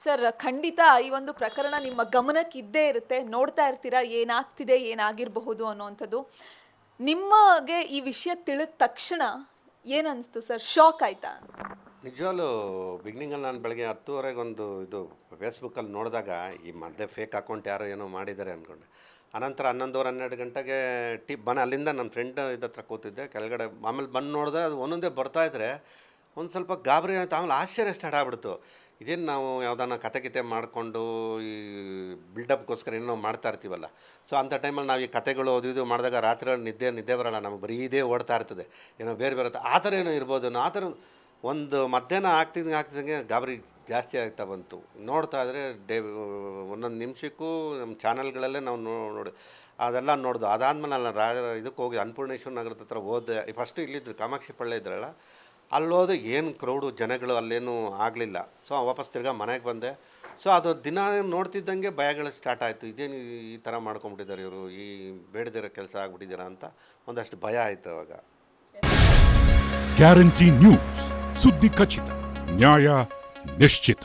Sir, ಖಂಡಿತ ಈ ಒಂದು ಪ್ರಕರಣ ನಿಮ್ಮ ಗಮನಕ್ಕೆ ಇದ್ದೇ ಇರುತ್ತೆ. ನೋಡ್ತಾ ಇರ್ತೀರಾ ಏನಾಗ್ತಿದೆ, ಏನಾಗಿರಬಹುದು ಅನ್ನುವಂಥದ್ದು. ನಿಮಗೆ ಈ ವಿಷಯ ತಿಳಿದ ತಕ್ಷಣ ಏನನ್ನಿಸ್ತು ಸರ್? ಶಾಕ್ ಆಯ್ತಾ? ನಿಜವಾಗ್ಲೂ ಬಿಗ್ನಿಂಗಲ್ಲಿ ನಾನು ಬೆಳಗ್ಗೆ 10:30 ಒಂದು ಇದು ಫೇಸ್ಬುಕ್ಕಲ್ಲಿ ನೋಡಿದಾಗ ಈ ಮಧ್ಯೆ ಫೇಕ್ ಅಕೌಂಟ್ ಯಾರೋ ಏನೋ ಮಾಡಿದ್ದಾರೆ ಅಂದ್ಕೊಂಡೆ. ಅನಂತರ 11:30 ಗಂಟೆಗೆ ಅಲ್ಲಿಂದ ನನ್ನ ಫ್ರೆಂಡ್ ಹತ್ರ ಕೂತಿದ್ದೆ ಕೆಳಗಡೆ. ಆಮೇಲೆ ಬಂದು ನೋಡಿದ್ರೆ ಅದು ಒಂದೊಂದೇ ಬರ್ತಾಯಿದ್ರೆ ಒಂದು ಸ್ವಲ್ಪ ಗಾಬರಿ ಆಯಿತು. ಆಮೇಲೆ ಆಶ್ಚರ್ಯ ಸ್ಟಾರ್ಟ್ ಆಗ್ಬಿಡ್ತು. ಇದೇನು ನಾವು ಯಾವುದನ್ನ ಕತೆ ಮಾಡಿಕೊಂಡು ಈ ಬಿಲ್ಡಪ್ಗೋಸ್ಕರ ಏನೋ ಮಾಡ್ತಾ ಇರ್ತೀವಲ್ಲ. ಸೊ ಅಂಥ ಟೈಮಲ್ಲಿ ನಾವು ಈ ಕತೆಗಳು ಇದು ಮಾಡಿದಾಗ ರಾತ್ರಿ ನಿದ್ದೆ ಬರೋಲ್ಲ. ನಮಗೆ ಬರೀ ಇದೇ ಓಡ್ತಾ ಇರ್ತದೆ, ಏನೋ ಬೇರೆ ಆ ಥರ ಏನೋ ಇರ್ಬೋದು. ಆ ಥರ ಒಂದು ಮಧ್ಯಾಹ್ನ ಆಗ್ತಿದ್ದಂಗೆ ಗಾಬರಿ ಜಾಸ್ತಿ ಆಗ್ತಾ ಬಂತು. ನೋಡ್ತಾ ಇದ್ದರೆ ಒಂದೊಂದು ನಿಮಿಷಕ್ಕೂ ನಮ್ಮ ಚಾನಲ್ಗಳಲ್ಲೇ ನಾವು ನೋಡಿ ಅದೆಲ್ಲ ನೋಡ್ದು. ಅದಾದಮೇಲೆ ನಾನು ಇದಕ್ಕೆ ಹೋಗಿ ಅನ್ನಪೂರ್ಣೇಶ್ವರ ನಗರದ ಹತ್ರ ಹೋದೆ. ಫಸ್ಟು ಇಲ್ಲಿದ್ರು ಕಾಮಾಕ್ಷಿ ಪಳ್ಳೆ ಇದ್ರಲ್ಲ, ಅಲ್ಲಿ ಹೋದೆ. ಏನು ಕ್ರೌಡು ಜನಗಳು, ಅಲ್ಲೇನೂ ಆಗಲಿಲ್ಲ. ಸೊ ವಾಪಸ್ ತಿರ್ಗಾ ಮನೆಗೆ ಬಂದೆ. ಸೊ ಅದು ದಿನ ನೋಡ್ತಿದ್ದಂಗೆ ಭಯಗಳು ಸ್ಟಾರ್ಟ್ ಆಯಿತು. ಇದೇನು ಈ ಥರ ಮಾಡ್ಕೊಂಬಿಟ್ಟಿದ್ದಾರೆ ಇವರು, ಈ ಬೇಡದಿರೋ ಕೆಲಸ ಆಗ್ಬಿಟ್ಟಿದ್ದೀರಾ ಅಂತ ಒಂದಷ್ಟು ಭಯ ಆಯಿತು ಅವಾಗ. ಗ್ಯಾರಂಟಿ ನ್ಯೂಸ್, ಸುದ್ದಿ ಖಚಿತ, ನ್ಯಾಯ ನಿಶ್ಚಿತ.